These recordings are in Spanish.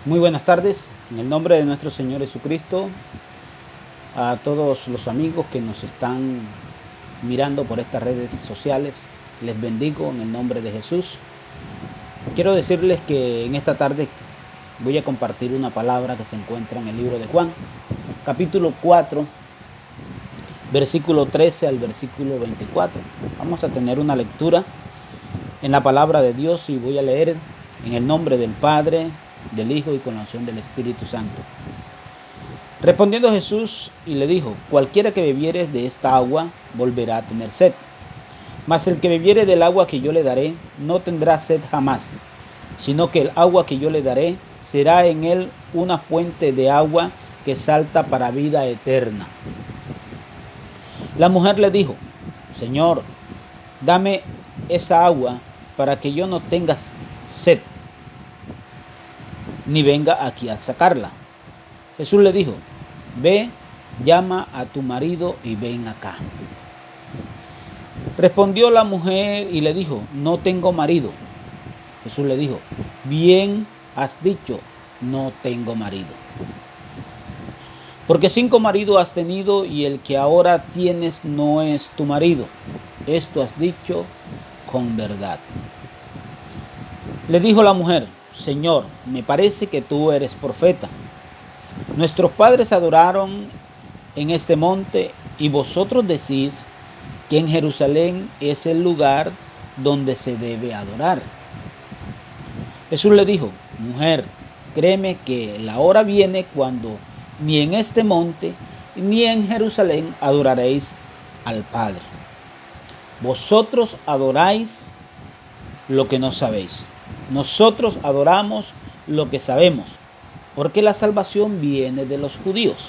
Muy buenas tardes, en el nombre de nuestro Señor Jesucristo, a todos los amigos que nos están mirando por estas redes sociales, les bendigo en el nombre de Jesús. Quiero decirles que en esta tarde voy a compartir una palabra que se encuentra en el libro de Juan, capítulo 4, versículo 13 al versículo 24. Vamos a tener una lectura en la palabra de Dios y voy a leer en el nombre del Padre, del Hijo y con la unción del Espíritu Santo. Respondiendo Jesús y le dijo: cualquiera que bebieres de esta agua volverá a tener sed, mas el que bebiere del agua que yo le daré no tendrá sed jamás, sino que el agua que yo le daré será en él una fuente de agua que salta para vida eterna. La mujer le dijo: Señor, dame esa agua para que yo no tenga sed, ni venga aquí a sacarla. Jesús le dijo: ve, llama a tu marido y ven acá. Respondió la mujer y le dijo: no tengo marido. Jesús le dijo: bien has dicho, no tengo marido. Porque 5 maridos has tenido y el que ahora tienes no es tu marido. Esto has dicho con verdad. Le dijo la mujer: Señor, me parece que tú eres profeta. Nuestros padres adoraron en este monte y vosotros decís que en Jerusalén es el lugar donde se debe adorar. Jesús le dijo: mujer, créeme que la hora viene cuando ni en este monte ni en Jerusalén adoraréis al Padre. Vosotros adoráis lo que no sabéis. Nosotros adoramos lo que sabemos, porque la salvación viene de los judíos.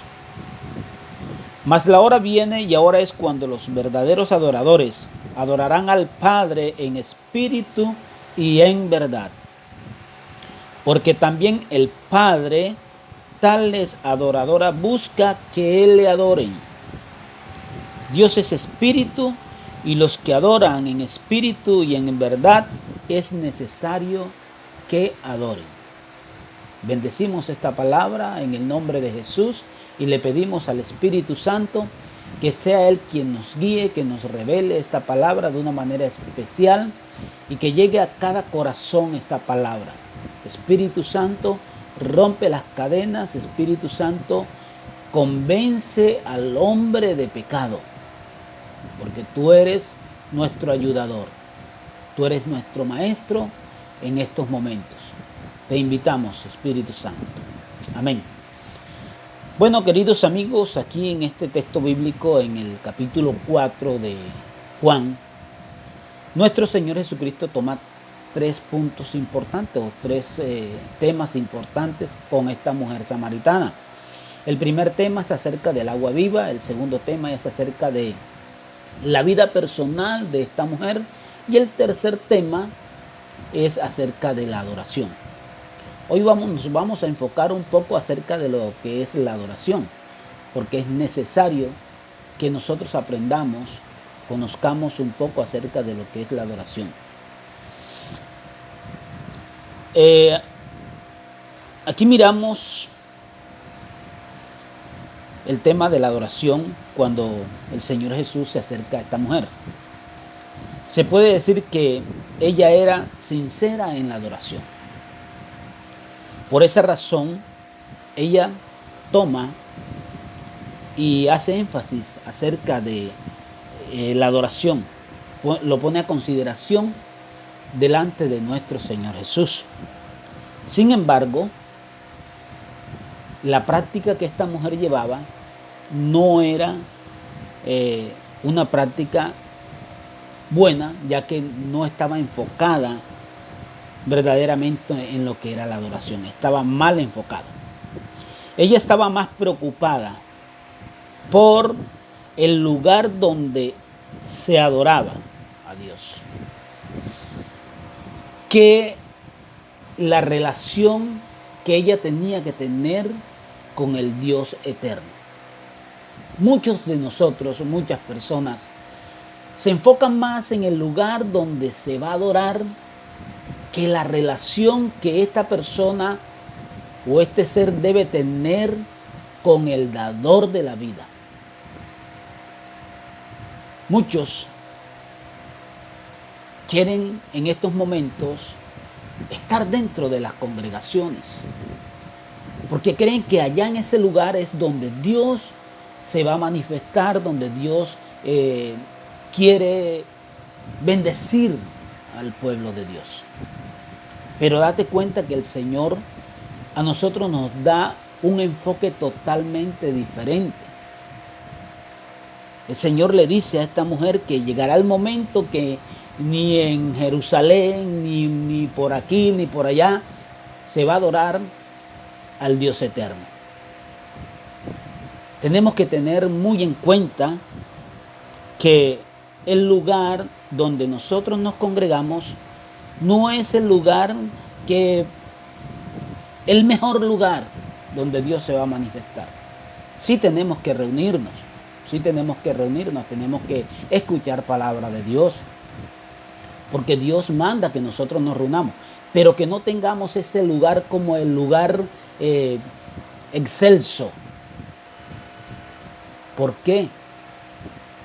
Mas la hora viene y ahora es cuando los verdaderos adoradores adorarán al Padre en espíritu y en verdad. Porque también el Padre tales adoradoras busca que Él le adoren. Dios es espíritu y los que adoran en espíritu y en verdad es necesario que adoren. Bendecimos esta palabra en el nombre de Jesús y le pedimos al Espíritu Santo que sea Él quien nos guíe, que nos revele esta palabra de una manera especial y que llegue a cada corazón esta palabra. Espíritu Santo, rompe las cadenas. Espíritu Santo, convence al hombre de pecado, porque tú eres nuestro ayudador, tú eres nuestro maestro en estos momentos. Te invitamos, Espíritu Santo. Amén. Bueno, queridos amigos, aquí en este texto bíblico, en el capítulo 4 de Juan, nuestro Señor Jesucristo toma 3 puntos importantes o 3 temas importantes con esta mujer samaritana. El primer tema es acerca del agua viva, el segundo tema es acerca de la vida personal de esta mujer y el tercer tema es acerca de la adoración. Hoy nos vamos a enfocar un poco acerca de lo que es la adoración, porque es necesario que nosotros aprendamos, conozcamos un poco acerca de lo que es la adoración. Aquí miramos el tema de la adoración cuando el Señor Jesús se acerca a esta mujer. Se puede decir que ella era sincera en la adoración. Por esa razón, ella toma y hace énfasis acerca de la adoración. Lo pone a consideración delante de nuestro Señor Jesús. Sin embargo, la práctica que esta mujer llevaba no era una práctica buena, ya que no estaba enfocada verdaderamente en lo que era la adoración. Estaba mal enfocada. Ella estaba más preocupada por el lugar donde se adoraba a Dios que la relación que ella tenía que tener con el Dios eterno. Muchos de nosotros, muchas personas, se enfocan más en el lugar donde se va a adorar que la relación que esta persona o este ser debe tener con el dador de la vida. Muchos quieren en estos momentos estar dentro de las congregaciones, porque creen que allá en ese lugar es donde Dios se va a manifestar, donde Dios quiere bendecir al pueblo de Dios. Pero date cuenta que el Señor a nosotros nos da un enfoque totalmente diferente. El Señor le dice a esta mujer que llegará el momento que ni en Jerusalén, ni por aquí, ni por allá, se va a adorar al Dios eterno. Tenemos que tener muy en cuenta que el lugar donde nosotros nos congregamos no es el lugar el mejor lugar donde Dios se va a manifestar. Sí tenemos que reunirnos, tenemos que escuchar palabra de Dios, porque Dios manda que nosotros nos reunamos, pero que no tengamos ese lugar como el lugar excelso. ¿Por qué?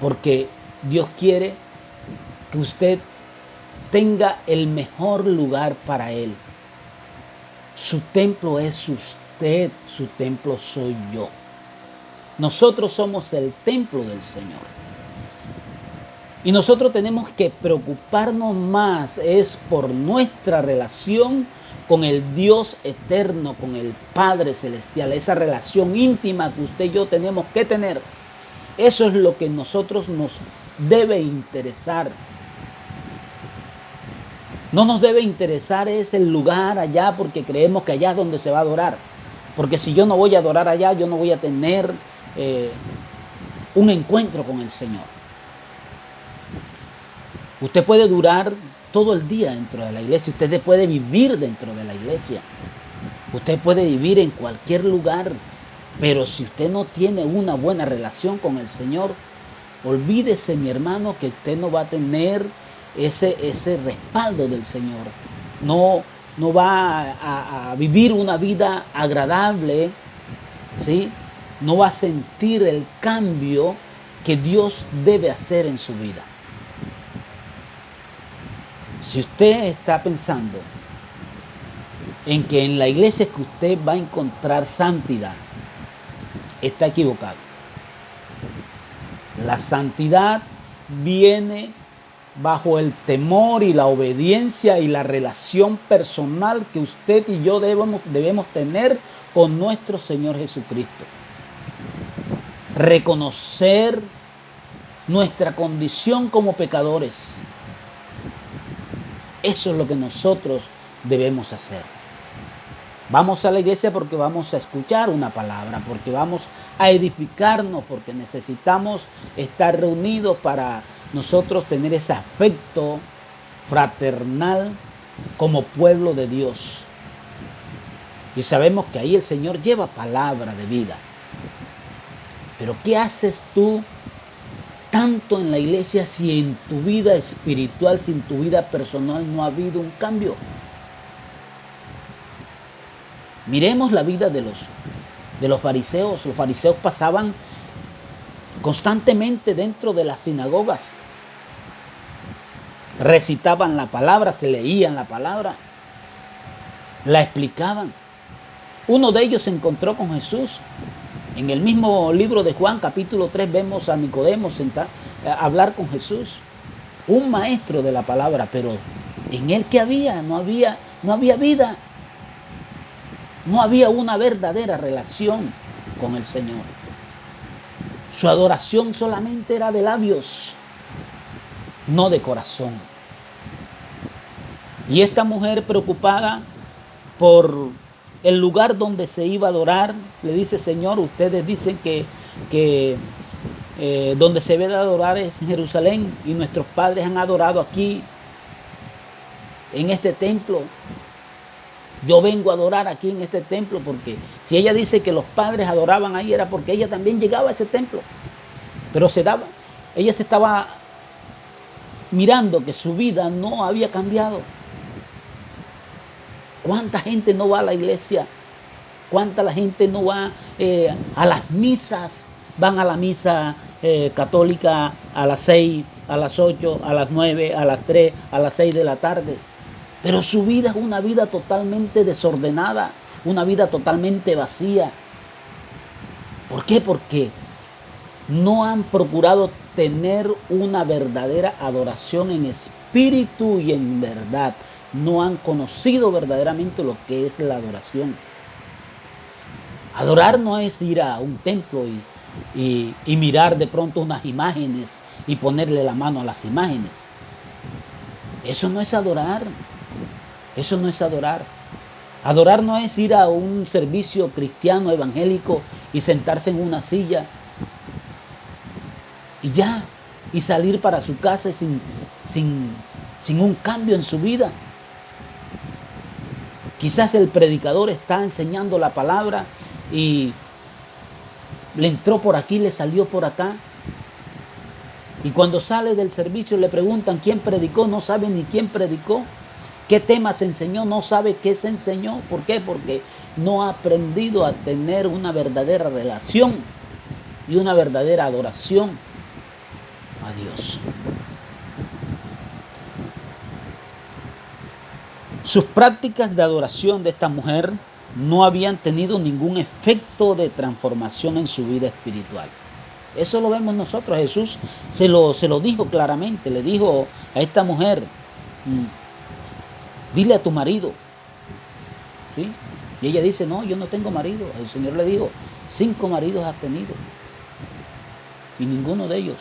Porque Dios quiere que usted tenga el mejor lugar para Él. Su templo es usted, su templo soy yo. Nosotros somos el templo del Señor. Y nosotros tenemos que preocuparnos más es por nuestra relación con el Dios eterno, con el Padre Celestial. Esa relación íntima que usted y yo tenemos que tener. Eso es lo que nosotros nos debe interesar. No nos debe interesar es el lugar allá porque creemos que allá es donde se va a adorar. Porque si yo no voy a adorar allá, yo no voy a tener un encuentro con el Señor. Usted puede durar todo el día dentro de la iglesia. Usted puede vivir dentro de la iglesia. Usted puede vivir en cualquier lugar. Pero si usted no tiene una buena relación con el Señor, olvídese, mi hermano, que usted no va a tener ese respaldo del Señor. No va a vivir una vida agradable, ¿sí? No va a sentir el cambio que Dios debe hacer en su vida. Si usted está pensando en que en la iglesia que usted va a encontrar santidad, está equivocado. La santidad viene bajo el temor y la obediencia y la relación personal que usted y yo debemos tener con nuestro Señor Jesucristo. Reconocer nuestra condición como pecadores. Eso es lo que nosotros debemos hacer. Vamos a la iglesia porque vamos a escuchar una palabra, porque vamos a edificarnos, porque necesitamos estar reunidos para nosotros tener ese afecto fraternal como pueblo de Dios. Y sabemos que ahí el Señor lleva palabra de vida. Pero ¿qué haces tú tanto en la iglesia si en tu vida espiritual, si en tu vida personal no ha habido un cambio? Miremos la vida de los fariseos. Los fariseos pasaban constantemente dentro de las sinagogas. Recitaban la palabra, se leían la palabra, la explicaban. Uno de ellos se encontró con Jesús. En el mismo libro de Juan, capítulo 3, vemos a Nicodemo hablar con Jesús. Un maestro de la palabra, pero en él ¿qué había? No había vida. No había una verdadera relación con el Señor. Su adoración solamente era de labios, no de corazón. Y esta mujer, preocupada por el lugar donde se iba a adorar, le dice: Señor, ustedes dicen que donde se debe de adorar es en Jerusalén, y nuestros padres han adorado aquí, en este templo. Yo vengo a adorar aquí en este templo, porque si ella dice que los padres adoraban ahí, era porque ella también llegaba a ese templo. Pero ella se estaba mirando que su vida no había cambiado. ¿Cuánta gente no va a la iglesia ¿Cuánta la gente no va a las misas? Van a la misa católica a las 6, a las 8, a las 9, a las 3, a las 6 de la tarde. Pero su vida es una vida totalmente desordenada, una vida totalmente vacía. ¿Por qué? Porque no han procurado tener una verdadera adoración en espíritu y en verdad. No han conocido verdaderamente lo que es la adoración. Adorar no es ir a un templo y mirar de pronto unas imágenes y ponerle la mano a las imágenes. Eso no es adorar. Eso no es adorar. Adorar no es ir a un servicio cristiano evangélico y sentarse en una silla y ya, y salir para su casa sin un cambio en su vida. Quizás el predicador está enseñando la palabra y le entró por aquí, le salió por acá. Y cuando sale del servicio le preguntan quién predicó, no sabe ni quién predicó. ¿Qué tema se enseñó? No sabe qué se enseñó. ¿Por qué? Porque no ha aprendido a tener una verdadera relación y una verdadera adoración a Dios. Sus prácticas de adoración de esta mujer no habían tenido ningún efecto de transformación en su vida espiritual. Eso lo vemos nosotros. Jesús se lo dijo claramente. Le dijo a esta mujer, dile a tu marido. ¿Sí? Y ella dice, no, yo no tengo marido. El Señor le dijo, 5 maridos has tenido. Y ninguno de ellos,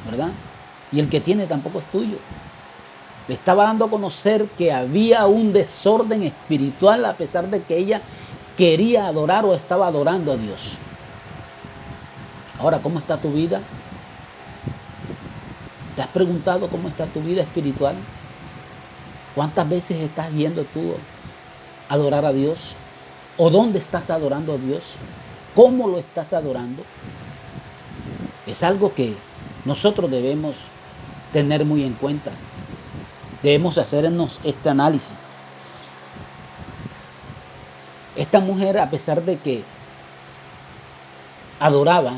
¿verdad? Y el que tiene tampoco es tuyo. Le estaba dando a conocer que había un desorden espiritual a pesar de que ella quería adorar o estaba adorando a Dios. Ahora, ¿cómo está tu vida? ¿Te has preguntado cómo está tu vida espiritual? ¿Cuántas veces estás yendo tú a adorar a Dios? ¿O dónde estás adorando a Dios? ¿Cómo lo estás adorando? Es algo que nosotros debemos tener muy en cuenta. Debemos hacernos este análisis. Esta mujer, a pesar de que adoraba,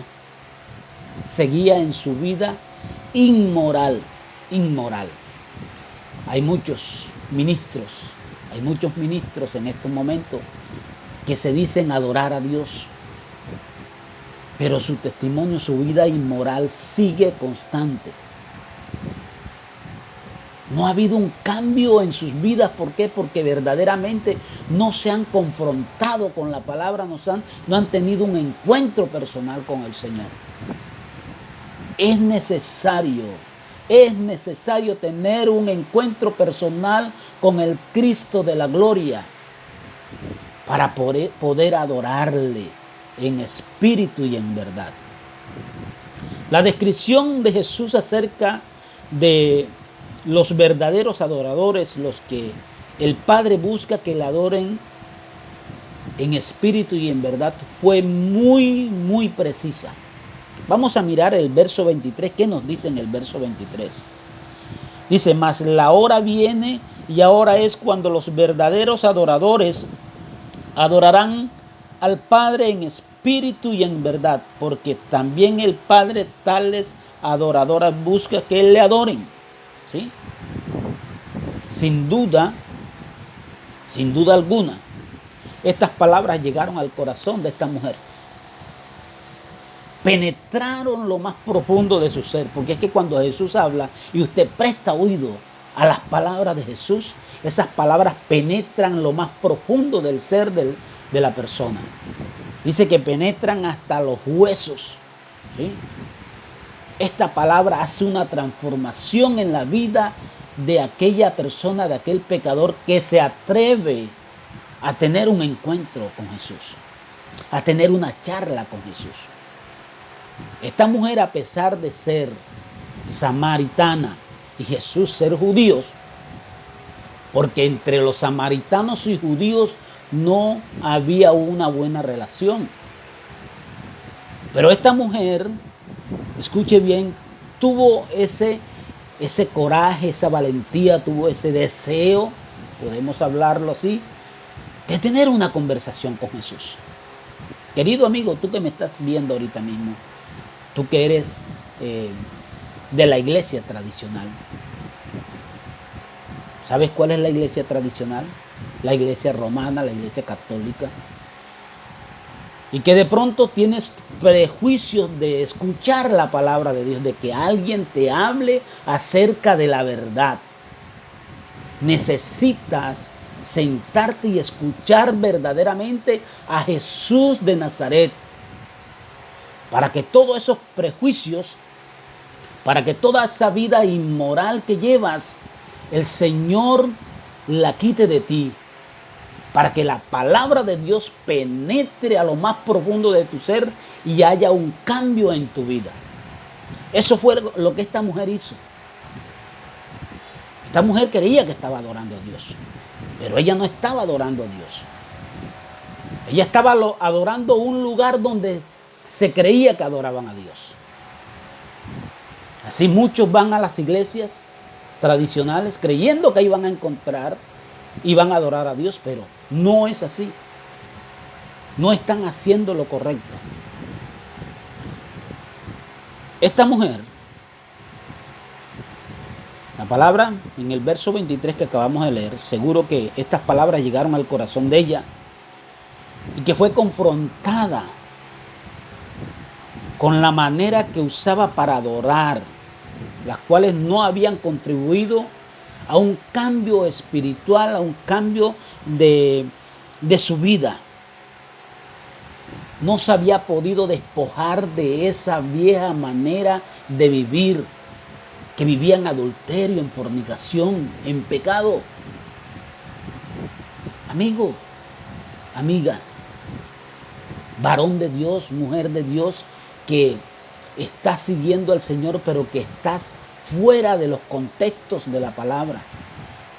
seguía en su vida inmoral. Hay muchos ministros en estos momentos que se dicen adorar a Dios, pero su testimonio, su vida inmoral sigue constante. No ha habido un cambio en sus vidas. ¿Por qué? Porque verdaderamente no se han confrontado con la palabra, no han tenido un encuentro personal con el Señor. Es necesario tener un encuentro personal con el Cristo de la gloria para poder adorarle en espíritu y en verdad. La descripción de Jesús acerca de los verdaderos adoradores, los que el Padre busca que le adoren en espíritu y en verdad, fue muy precisa. Vamos a mirar el verso 23. ¿Qué nos dice en el verso 23? Dice, mas la hora viene y ahora es cuando los verdaderos adoradores adorarán al Padre en espíritu y en verdad, porque también el Padre tales adoradoras busca que le adoren. ¿Sí? Sin duda alguna, estas palabras llegaron al corazón de esta mujer. Penetraron lo más profundo de su ser, porque es que cuando Jesús habla y usted presta oído a las palabras de Jesús, esas palabras penetran lo más profundo del ser de la persona. Dice que penetran hasta los huesos. ¿Sí? Esta palabra hace una transformación en la vida de aquella persona, de aquel pecador que se atreve a tener un encuentro con Jesús, a tener una charla con Jesús. Esta mujer, a pesar de ser samaritana y Jesús ser judíos, porque entre los samaritanos y judíos no había una buena relación. Pero esta mujer, escuche bien, tuvo ese coraje, esa valentía, tuvo ese deseo, podemos hablarlo así, de tener una conversación con Jesús. Querido amigo, tú que me estás viendo ahorita mismo, tú que eres de la iglesia tradicional, ¿sabes cuál es la iglesia tradicional? La iglesia romana, la iglesia católica. Y que de pronto tienes prejuicios de escuchar la palabra de Dios, de que alguien te hable acerca de la verdad. Necesitas sentarte y escuchar verdaderamente a Jesús de Nazaret, para que todos esos prejuicios, para que toda esa vida inmoral que llevas, el Señor la quite de ti, para que la palabra de Dios penetre a lo más profundo de tu ser y haya un cambio en tu vida. Eso fue lo que esta mujer hizo. Esta mujer creía que estaba adorando a Dios, pero ella no estaba adorando a Dios. Ella estaba adorando un lugar donde se creía que adoraban a Dios. Así muchos van a las iglesias tradicionales creyendo que iban a encontrar y van a adorar a Dios, pero no es así. No están haciendo lo correcto. Esta mujer, la palabra en el verso 23 que acabamos de leer, seguro que estas palabras llegaron al corazón de ella y que fue confrontada con la manera que usaba para adorar, las cuales no habían contribuido a un cambio espiritual, a un cambio de su vida. No se había podido despojar de esa vieja manera de vivir, que vivía en adulterio, en fornicación, en pecado. Amigo, amiga, varón de Dios, mujer de Dios, que estás siguiendo al Señor, pero que estás fuera de los contextos de la palabra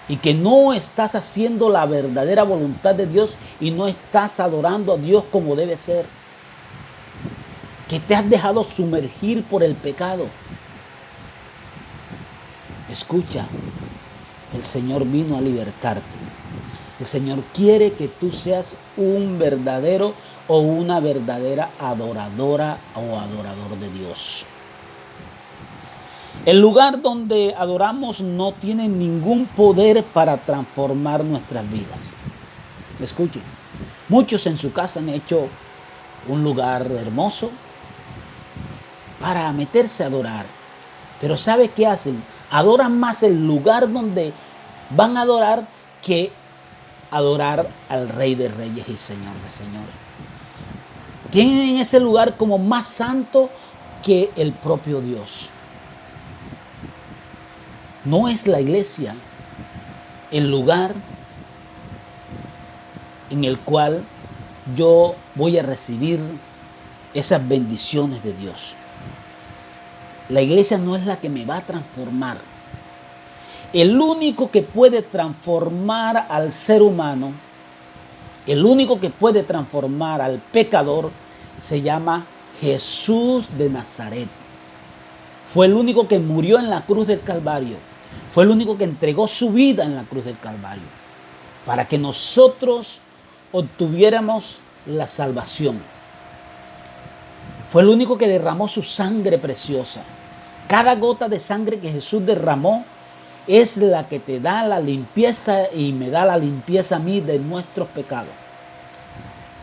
y que no estás haciendo la verdadera voluntad de Dios y no estás adorando a Dios como debe ser, que te has dejado sumergir por el pecado. Escucha, el Señor vino a libertarte. El Señor quiere que tú seas un verdadero o una verdadera adoradora o adorador de Dios. El lugar donde adoramos no tiene ningún poder para transformar nuestras vidas. Escuchen, muchos en su casa han hecho un lugar hermoso para meterse a adorar. Pero ¿sabe qué hacen? Adoran más el lugar donde van a adorar que adorar al Rey de Reyes y Señor de Señores. Tienen ese lugar como más santo que el propio Dios. No es la iglesia el lugar en el cual yo voy a recibir esas bendiciones de Dios. La iglesia no es la que me va a transformar. El único que puede transformar al ser humano, el único que puede transformar al pecador, se llama Jesús de Nazaret. Fue el único que murió en la cruz del Calvario. Fue el único que entregó su vida en la cruz del Calvario para que nosotros obtuviéramos la salvación. Fue el único que derramó su sangre preciosa. Cada gota de sangre que Jesús derramó es la que te da la limpieza y me da la limpieza a mí de nuestros pecados.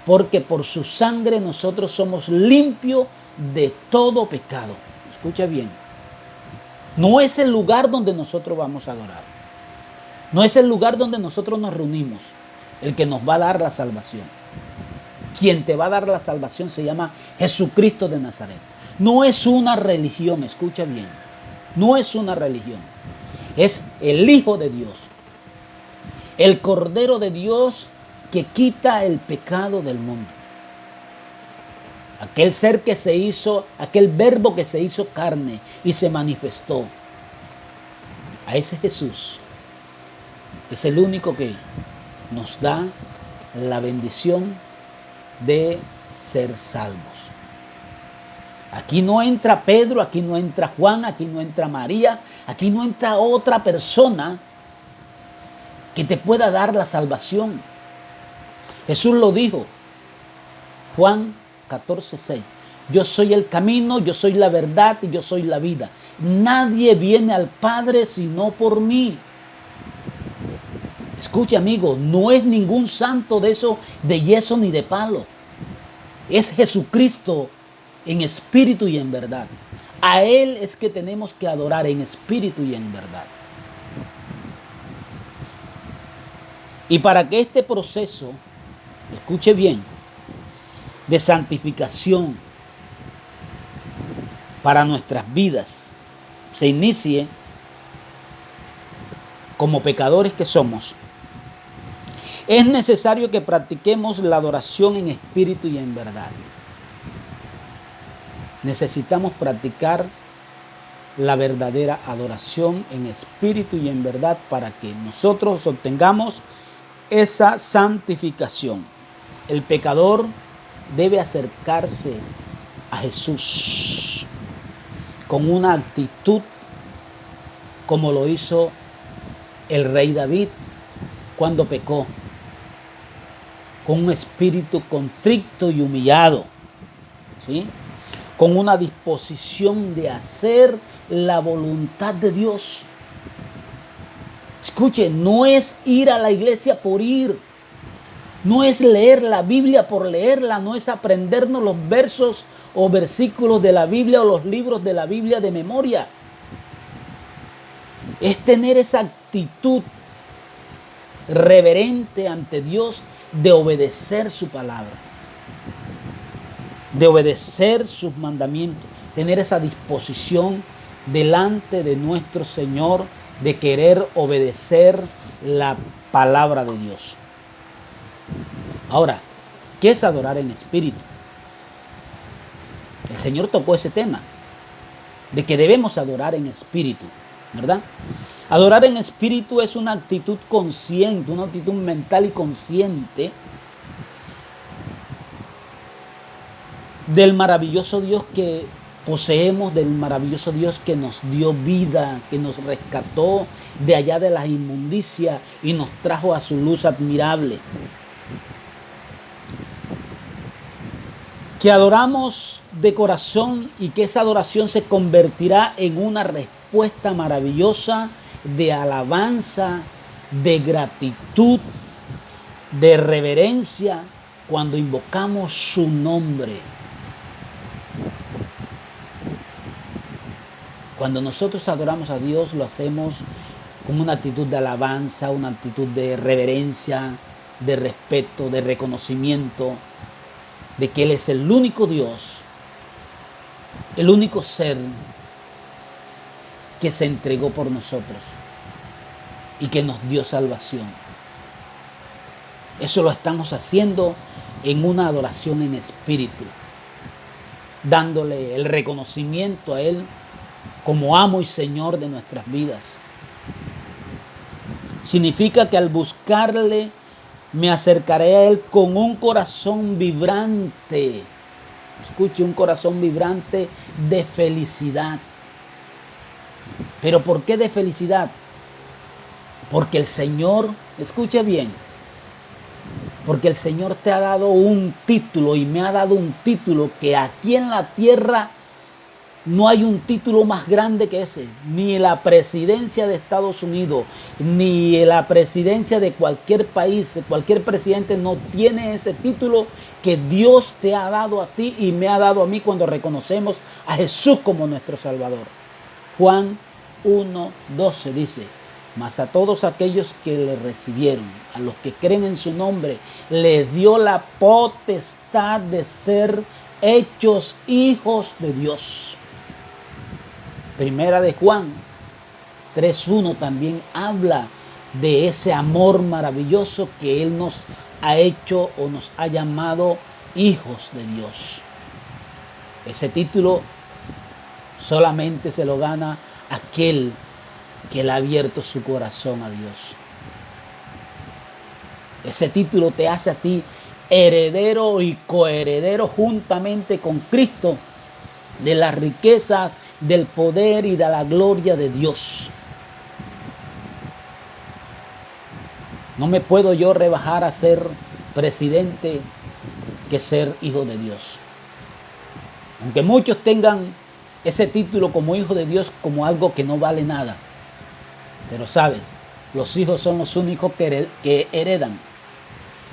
Porque por su sangre nosotros somos limpios de todo pecado. Escucha bien. No es el lugar donde nosotros vamos a adorar. No es el lugar donde nosotros nos reunimos el que nos va a dar la salvación. Quien te va a dar la salvación se llama Jesucristo de Nazaret. No es una religión, escucha bien. No es una religión. Es el Hijo de Dios. El Cordero de Dios que quita el pecado del mundo. Aquel ser que se hizo, aquel verbo que se hizo carne y se manifestó. A ese Jesús es el único que nos da la bendición de ser salvos. Aquí no entra Pedro, aquí no entra Juan, aquí no entra María, aquí no entra otra persona que te pueda dar la salvación. Jesús lo dijo, Juan 14:6. Yo soy el camino, yo soy la verdad y yo soy la vida. Nadie viene al Padre sino por mí. Escuche, amigo, no es ningún santo de eso, de yeso ni de palo. Es Jesucristo en espíritu y en verdad. A Él es que tenemos que adorar en espíritu y en verdad. Y para que este proceso, escuche bien, de santificación para nuestras vidas se inicie como pecadores que somos, es necesario que practiquemos la adoración en espíritu y en verdad. Necesitamos practicar la verdadera adoración en espíritu y en verdad para que nosotros obtengamos esa santificación. El pecador debe acercarse a Jesús con una actitud como lo hizo el rey David cuando pecó, con un espíritu contrito y humillado, ¿sí? Con una disposición de hacer la voluntad de Dios. Escuche, no es ir a la iglesia por ir, no es leer la Biblia por leerla, no es aprendernos los versos o versículos de la Biblia o los libros de la Biblia de memoria. Es tener esa actitud reverente ante Dios de obedecer su palabra, de obedecer sus mandamientos, tener esa disposición delante de nuestro Señor de querer obedecer la palabra de Dios. Ahora, ¿qué es adorar en espíritu? El Señor tocó ese tema, de que debemos adorar en espíritu, ¿verdad? Adorar en espíritu es una actitud consciente, una actitud mental y consciente del maravilloso Dios que poseemos, del maravilloso Dios que nos dio vida, que nos rescató de allá de las inmundicias y nos trajo a su luz admirable. Que adoramos de corazón y que esa adoración se convertirá en una respuesta maravillosa de alabanza, de gratitud, de reverencia cuando invocamos su nombre. Cuando nosotros adoramos a Dios, lo hacemos con una actitud de alabanza, una actitud de reverencia, de respeto, de reconocimiento de que Él es el único Dios, el único ser que se entregó por nosotros y que nos dio salvación. Eso lo estamos haciendo en una adoración en espíritu, dándole el reconocimiento a Él como amo y Señor de nuestras vidas. Significa que al buscarle me acercaré a Él con un corazón vibrante. Escuche, un corazón vibrante de felicidad. ¿Pero por qué de felicidad? Porque el Señor, escuche bien, porque el Señor te ha dado un título y me ha dado un título que aquí en la tierra no hay un título más grande que ese. Ni la presidencia de Estados Unidos, ni la presidencia de cualquier país, cualquier presidente no tiene ese título que Dios te ha dado a ti y me ha dado a mí cuando reconocemos a Jesús como nuestro Salvador. Juan 1:12 dice: mas a todos aquellos que le recibieron, a los que creen en su nombre, les dio la potestad de ser hechos hijos de Dios. Primera de Juan 3:1 también habla de ese amor maravilloso que Él nos ha hecho o nos ha llamado hijos de Dios. Ese título solamente se lo gana aquel que le ha abierto su corazón a Dios. Ese título te hace a ti heredero y coheredero juntamente con Cristo de las riquezas, del poder y de la gloria de Dios. No me puedo yo rebajar a ser presidente que ser hijo de Dios. Aunque muchos tengan ese título como hijo de Dios como algo que no vale nada. Pero sabes, los hijos son los únicos que heredan.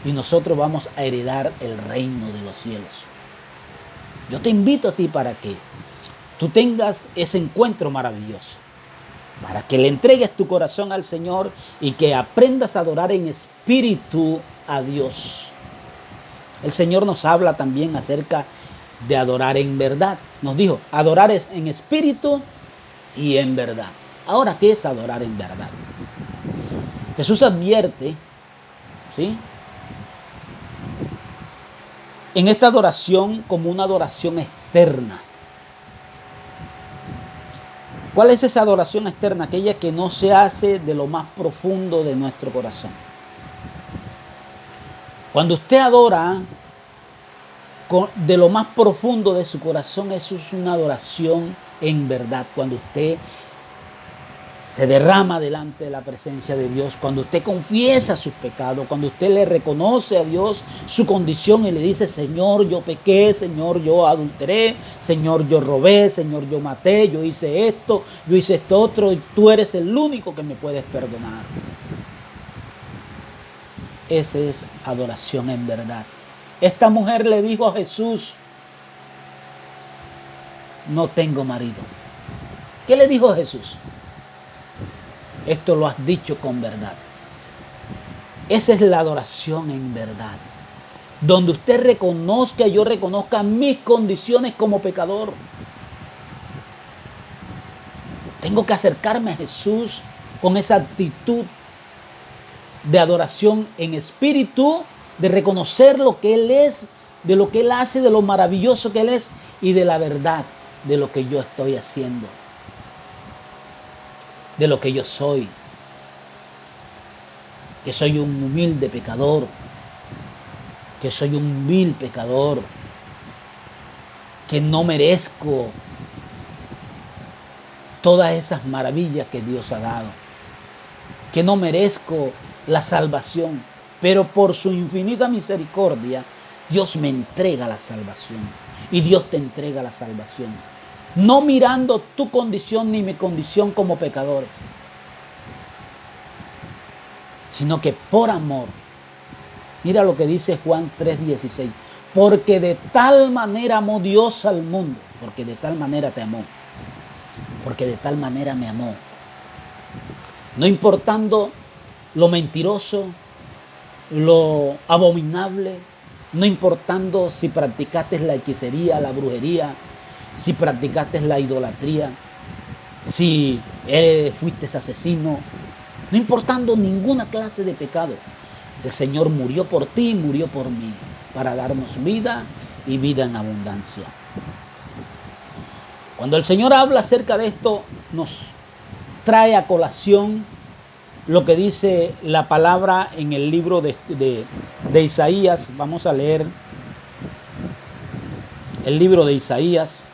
Y nosotros vamos a heredar el reino de los cielos. Yo te invito a ti para que tú tengas ese encuentro maravilloso. Para que le entregues tu corazón al Señor y que aprendas a adorar en espíritu a Dios. El Señor nos habla también acerca de adorar en verdad. Nos dijo, adorar es en espíritu y en verdad. Ahora, ¿qué es adorar en verdad? Jesús advierte, ¿sí?, en esta adoración como una adoración externa. ¿Cuál es esa adoración externa? Aquella que no se hace de lo más profundo de nuestro corazón. Cuando usted adora de lo más profundo de su corazón, eso es una adoración en verdad. Cuando usted se derrama delante de la presencia de Dios, cuando usted confiesa sus pecados, cuando usted le reconoce a Dios su condición y le dice, Señor, yo pequé, Señor, yo adulteré, Señor, yo robé, Señor, yo maté, yo hice esto otro, y tú eres el único que me puedes perdonar. Esa es adoración en verdad. Esta mujer le dijo a Jesús, no tengo marido. ¿Qué le dijo Jesús? Esto lo has dicho con verdad. Esa es la adoración en verdad. Donde usted reconozca, yo reconozca mis condiciones como pecador. Tengo que acercarme a Jesús con esa actitud de adoración en espíritu, de reconocer lo que Él es, de lo que Él hace, de lo maravilloso que Él es y de la verdad de lo que yo estoy haciendo, de lo que yo soy, que soy un humilde pecador, que soy un vil pecador, que no merezco todas esas maravillas que Dios ha dado, que no merezco la salvación, pero por su infinita misericordia, Dios me entrega la salvación y Dios te entrega la salvación. No mirando tu condición ni mi condición como pecadores, sino que por amor. Mira lo que dice Juan 3:16. Porque de tal manera amó Dios al mundo, porque de tal manera te amó, porque de tal manera me amó. No importando lo mentiroso, lo abominable, no importando si practicaste la hechicería, la brujería, si practicaste la idolatría, si fuiste asesino, no importando ninguna clase de pecado, el Señor murió por ti, murió por mí, para darnos vida y vida en abundancia. Cuando el Señor habla acerca de esto, nos trae a colación lo que dice la palabra en el libro de Isaías. Vamos a leer el libro de Isaías,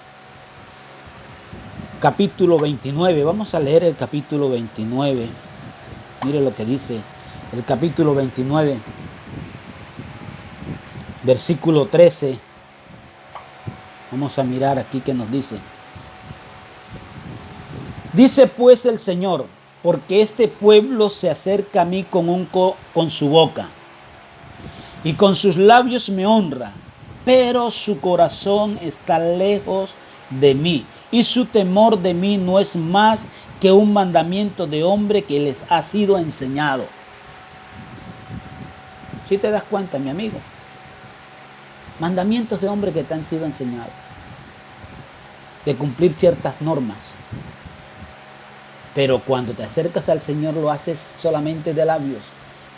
capítulo 29. Vamos a leer el capítulo 29. Mire lo que dice el capítulo 29, versículo 13. Vamos a mirar aquí qué nos dice. Dice pues el Señor, porque este pueblo se acerca a mí con su boca y con sus labios me honra, pero su corazón está lejos de mí y su temor de mí no es más que un mandamiento de hombre que les ha sido enseñado. ¿Sí te das cuenta, mi amigo? Mandamientos de hombre que te han sido enseñados, de cumplir ciertas normas. Pero cuando te acercas al Señor lo haces solamente de labios,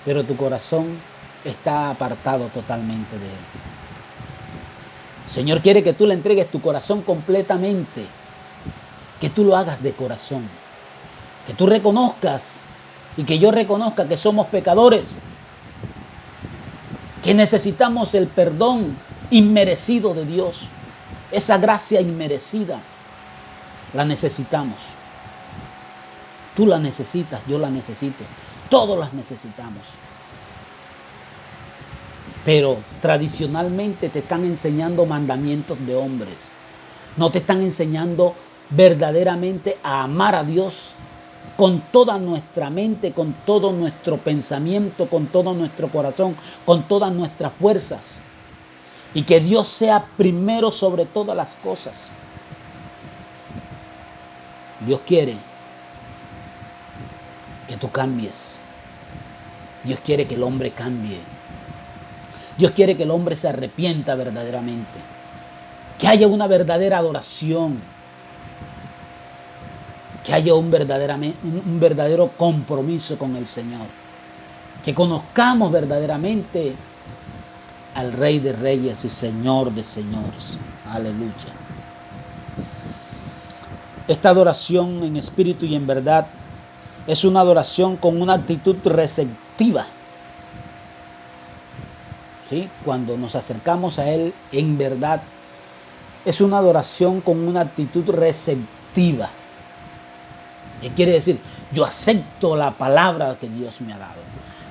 pero tu corazón está apartado totalmente de Él. El Señor quiere que tú le entregues tu corazón completamente, que tú lo hagas de corazón, que tú reconozcas y que yo reconozca que somos pecadores, que necesitamos el perdón inmerecido de Dios, esa gracia inmerecida, la necesitamos. Tú la necesitas, yo la necesito, todos las necesitamos. Pero tradicionalmente te están enseñando mandamientos de hombres. No te están enseñando verdaderamente a amar a Dios con toda nuestra mente, con todo nuestro pensamiento, con todo nuestro corazón, con todas nuestras fuerzas. Y que Dios sea primero sobre todas las cosas. Dios quiere que tú cambies. Dios quiere que el hombre cambie. Dios quiere que el hombre se arrepienta verdaderamente. Que haya una verdadera adoración. Que haya un verdadero compromiso con el Señor. Que conozcamos verdaderamente al Rey de Reyes y Señor de Señores. Aleluya. Esta adoración en espíritu y en verdad es una adoración con una actitud receptiva. ¿Sí? Cuando nos acercamos a Él en verdad, es una adoración con una actitud receptiva. ¿Qué quiere decir? Yo acepto la palabra que Dios me ha dado.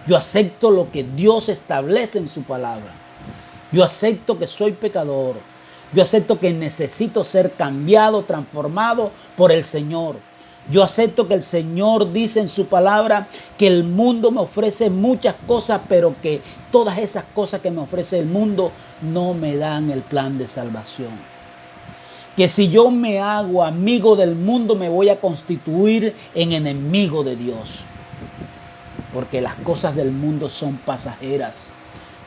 Yo acepto lo que Dios establece en su palabra. Yo acepto que soy pecador. Yo acepto que necesito ser cambiado, transformado por el Señor. Yo acepto que el Señor dice en su palabra que el mundo me ofrece muchas cosas, pero que todas esas cosas que me ofrece el mundo no me dan el plan de salvación. Que si yo me hago amigo del mundo, me voy a constituir en enemigo de Dios. Porque las cosas del mundo son pasajeras,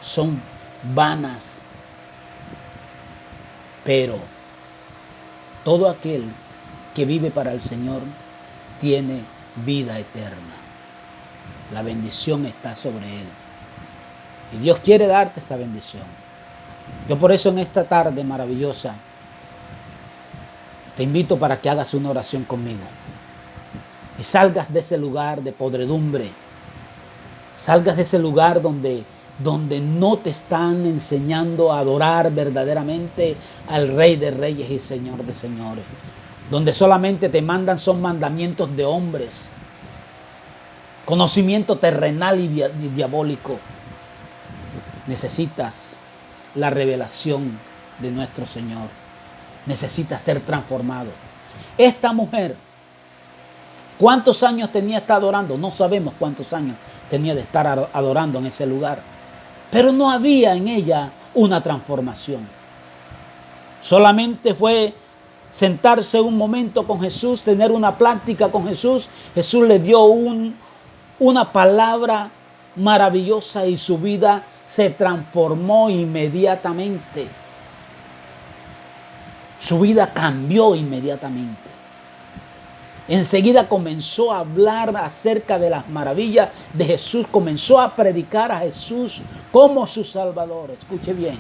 son vanas. Pero todo aquel que vive para el Señor tiene vida eterna. La bendición está sobre él. Y Dios quiere darte esa bendición. Yo por eso en esta tarde maravillosa te invito para que hagas una oración conmigo. Y salgas de ese lugar de podredumbre. Salgas de ese lugar donde no te están enseñando a adorar verdaderamente al Rey de Reyes y Señor de Señores. Donde solamente te mandan son mandamientos de hombres. Conocimiento terrenal y diabólico. Necesitas la revelación de nuestro Señor. Necesitas ser transformado. Esta mujer, ¿cuántos años tenía de estar adorando? No sabemos cuántos años tenía de estar adorando en ese lugar. Pero no había en ella una transformación. Solamente fue sentarse un momento con Jesús, tener una plática con Jesús. Jesús le dio una palabra maravillosa y su vida se transformó inmediatamente. Su vida cambió inmediatamente. Enseguida comenzó a hablar acerca de las maravillas de Jesús. Comenzó a predicar a Jesús como su Salvador. Escuche bien.